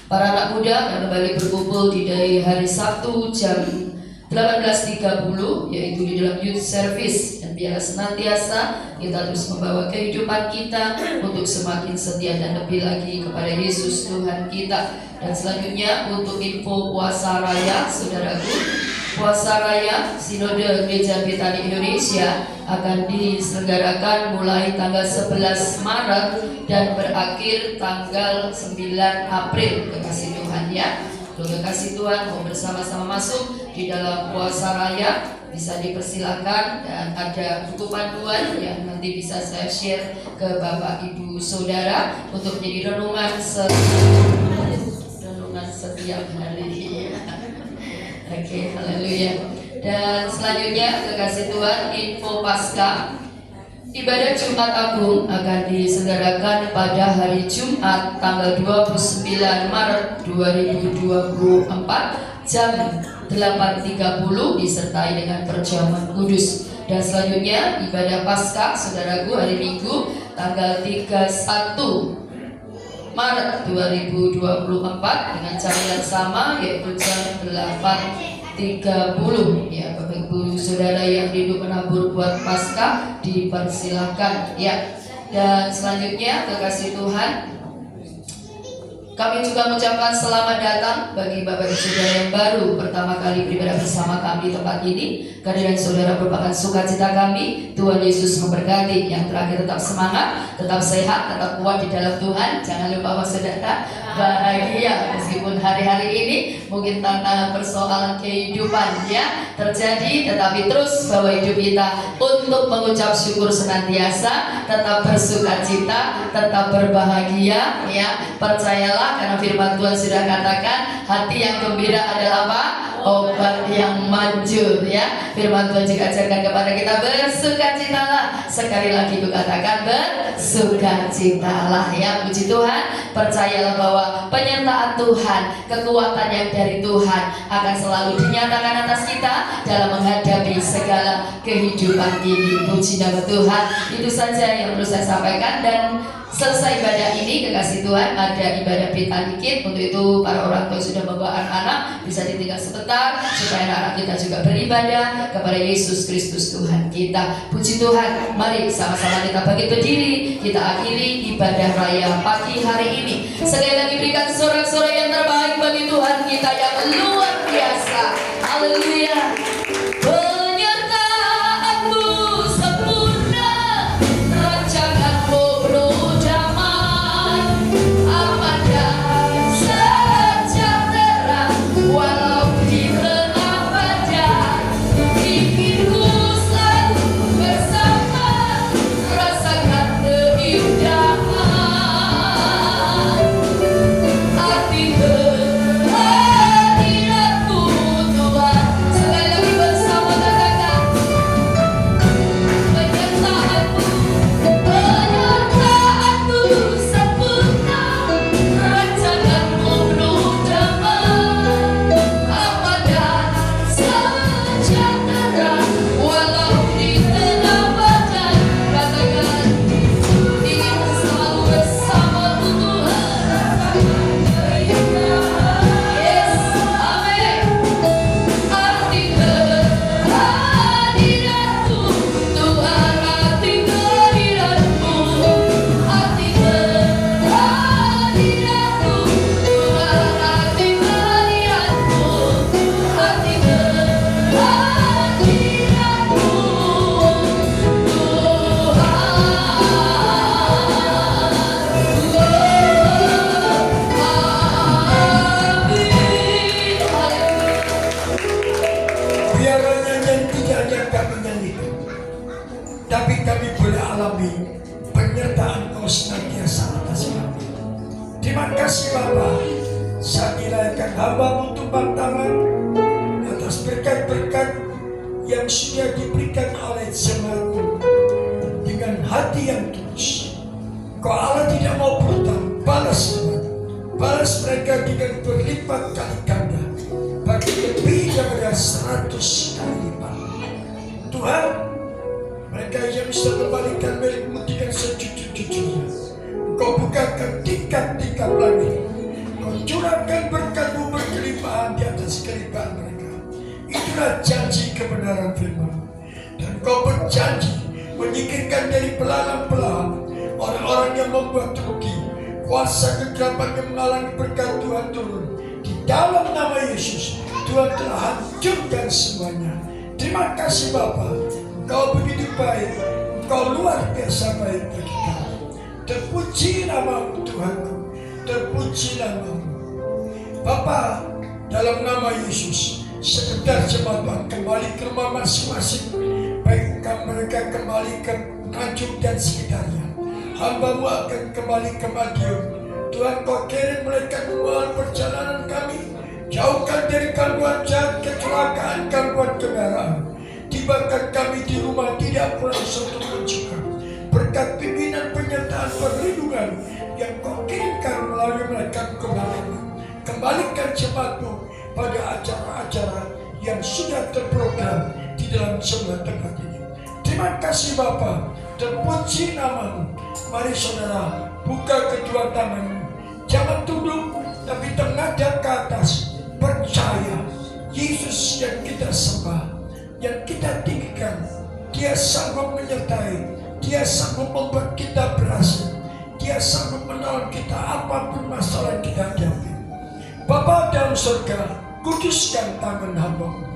para anak muda akan kembali berkumpul di hari Sabtu jam 18.30, yaitu di dalam youth service. Dan biarlah senantiasa kita terus membawa kehidupan kita untuk semakin setia dan lebih lagi kepada Yesus Tuhan kita. Dan selanjutnya untuk info puasa raya, saudaraku, puasa raya Sinode Gereja Betani Indonesia akan diselenggarakan mulai tanggal 11 Maret dan berakhir tanggal 9 April, kekasih Tuhan ya. Kekasih Tuhan mau bersama-sama masuk di dalam puasa raya, bisa dipersilakan, dan ada buku panduan yang nanti bisa saya share ke Bapak Ibu Saudara untuk menjadi renungan setiap hari. Oke, haleluya. Dan selanjutnya kekasih Tuhan, info Paskah. Ibadah Jumat Agung akan diselenggarakan pada hari Jumat tanggal 29 Maret 2024 jam 8.30 disertai dengan perjamuan kudus. Dan selanjutnya ibadah Paskah, saudaraku, hari Minggu tanggal 31 Maret 2024 dengan jam yang sama, yaitu jam 8.30 ya. Bapak Ibu Saudara yang rindu menabur buat Paskah dipersilakan ya. Dan selanjutnya kekasih Tuhan, kami juga mengucapkan selamat datang bagi Bapak Ibu Saudara yang baru pertama kali beribadah bersama kami di tempat ini. Kehadiran saudara merupakan sukacita kami. Tuhan Yesus memberkati. Yang terakhir, tetap semangat, tetap sehat, tetap kuat di dalam Tuhan. Jangan lupa bahwa saudara bahagia meskipun hari-hari ini mungkin tantangan persoalan kehidupan ya terjadi, tetapi terus bawa hidup kita untuk mengucap syukur senantiasa, tetap bersukacita, tetap berbahagia ya. Percayalah, karena firman Tuhan sudah katakan hati yang gembira adalah apa? Obat yang manjur ya. Firman Tuhan juga ajarkan kepada kita bersukacitalah. Sekali lagi kukatakan bersukacitalah ya. Puji Tuhan. Percayalah bahwa penyertaan Tuhan, kekuatan yang dari Tuhan akan selalu dinyatakan atas kita dalam menghadapi segala kehidupan ini. Puji nama Tuhan. Itu saja yang perlu saya sampaikan. Dan selesai ibadah ini, kekasih Tuhan, ada ibadah Betani Kids. Untuk itu para orang tua sudah membawa anak-anak bisa ditinggal sebentar supaya anak-anak kita juga beribadah kepada Yesus Kristus Tuhan kita. Puji Tuhan. Mari sama-sama kita bangkit berdiri, kita akhiri ibadah raya pagi hari ini. Sekali lagi berikan sorak-sorai yang terbaik bagi Tuhan kita yang luar biasa. Haleluya. Penyertaanmu sempurna, rancanganmu penuh damai, aman dan sejahtera walau di tengah badai. Inginku selalu bersama, rasakan keindahan arti kehadiranmu Tuhan. Sekali lagi bersama katakan penyertaanmu, penyertaanmu sempurna, rancanganmu penuh damai, aman dan sejahtera walau di tengah badai. Katakan ingin selalu bersamamu Tuhan. Yes, amin. Arti kehadiranmu Tuhan, arti kehadiranmu, arti kehadiranmu Tuhan, arti kehadiranmu, arti Biarlah nyanyian tidak hanya kami nyanyikan, tapi kami boleh alami penyertaan Kau senantiasa atas kami. Terima kasih Bapa. Saya dilayangkan hamba untuk tangan atas berkat-berkat yang sudah diberikan oleh jemaatmu dengan hati yang tulus. Kau Allah tidak mau berhutang balas Tuhan. balas mereka dengan berlipat kali ganda, bahkan lebih daripada 100 kali lipat. Tuhan, mereka yang bisa kembalikan milikmu dengan sejujur-jujurnya. Engkau bukakan tingkat-tingkat langit, Engkau curahkan berkat-Mu berkelimpahan di atas kelimpahan mereka. Itulah janji kebenaran firman. Dan Engkau berjanji menyingkirkan dari belahan-belahan orang-orang yang membuat rugi. Kuasa kegelapan yang menghalangi berkat Tuhan turun. Di dalam nama Yesus, Tuhan telah hancurkan semuanya. Terima kasih Bapa, Engkau begitu baik, Engkau luar biasa baik bagi kami. Terpuji nama-Mu Tuhanku, terpuji nama-Mu. Bapa, dalam nama Yesus, sekedar jemaat kembali ke rumah masing-masing, baik mereka kembali ke Nganjuk dan sekitarnya. Hamba-Mu akan kembali ke Madiun. Tuhan, Kau kirim mereka kembali perjalanan kami, jauhkan dari gangguan jahat, kecelakaan, gangguan kendaraan. Tibakan kami di rumah tidak pernah sentuh juga. Berkat pimpinan, penyertaan, perlindungan yang Kau kirimkan melalui mereka kembalikan jemaat-Mu pada acara-acara yang sudah terprogram di dalam sebuah tempat ini. Terima kasih Bapa, terpuji nama-Mu. Mari saudara, buka kedua tangan-Mu. Jangan tunduk, tapi tengadap ke atas. Percaya, Yesus yang kita sembah, yang kita tinggikan, Dia sanggup menyertai, Dia sanggup membuat kita berhasil, Dia sanggup menolong kita apapun masalah yang kita hadapi. Bapa dalam surga, kuduskan tangan hamba-Mu,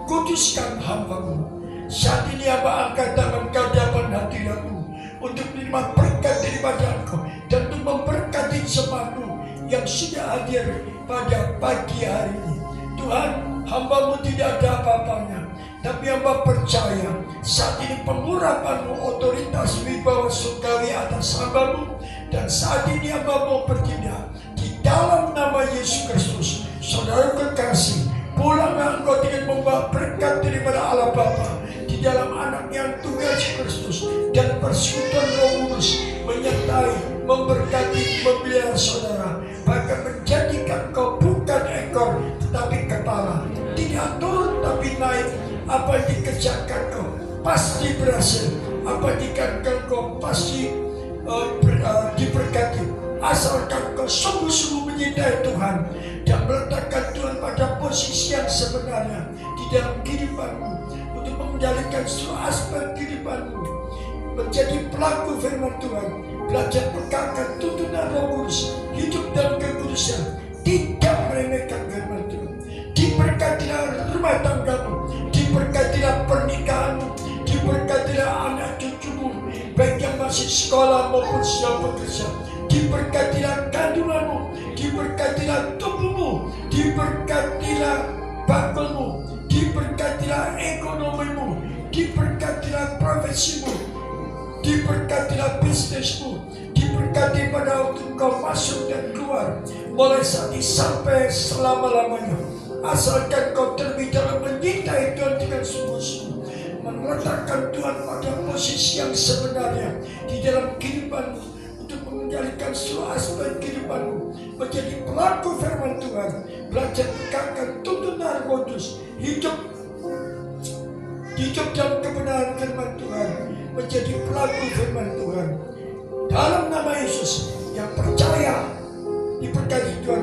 kuduskan hamba-Mu. Saat ini hamba angkat tangan ke hadapan hadirat-Mu untuk menerima berkat daripada Engkau dan untuk memberkati jemaat-Mu yang sudah hadir pada pagi hari ini. Tuhan, hamba-Mu tidak ada apa-apanya, tapi hamba percaya saat ini pengurapan-Mu otoritas wibawa surgawi atas hamba-Mu, dan saat ini hamba mau bertindak di dalam nama Yesus Kristus. Saudara kekasih, pulanglah engkau dengan membawa berkat daripada Allah Bapa di dalam anak yang tunggal Yesus Kristus, dan persekutuan Roh Kudus menyertai, memberkati, membela saudara, bahkan menjadikan kau bukan ekor tetapi kepala, tidak turun tapi naik. Apa yang dikerjakan kau pasti berhasil, apa yang dikatakan kau pasti diberkati, asalkan kau sungguh-sungguh menyintai Tuhan dan meletakkan Tuhan pada posisi yang sebenarnya di dalam kehidupanmu, untuk mengendalikan seluruh aspek kehidupanmu, menjadi pelaku firman Tuhan, belajar pegangkan tuntunan Roh Kudus, hidup dalam kekudusan, tidak meremehkan firman Tuhan. Diberkatilah rumah tanggamu, diberkatilah pernikahanmu, diberkatilah anak cucumu, baik yang masih sekolah maupun sudah bekerja. Diberkatilah kandunganmu, diberkatilah tubuhmu, diberkatilah bakulmu, diberkatilah ekonomimu, diberkatilah profesimu, diberkatilah bisnismu, diberkati pada waktu kau masuk dan keluar, mulai saat ini sampai selama-lamanya. Asalkan kau terlebih dalam menyintai Tuhan dengan sungguh-sungguh, meletakkan Tuhan pada posisi yang sebenarnya di dalam kehidupanmu, untuk mengendalikan seluruh aspek kehidupanmu, menjadi pelaku firman Tuhan, belajar pegangkan tuntunan Kudus, hidup dalam kebenaran firman Tuhan, menjadi pelaku firman Tuhan. Dalam nama Yesus, yang percaya diberkati Tuhan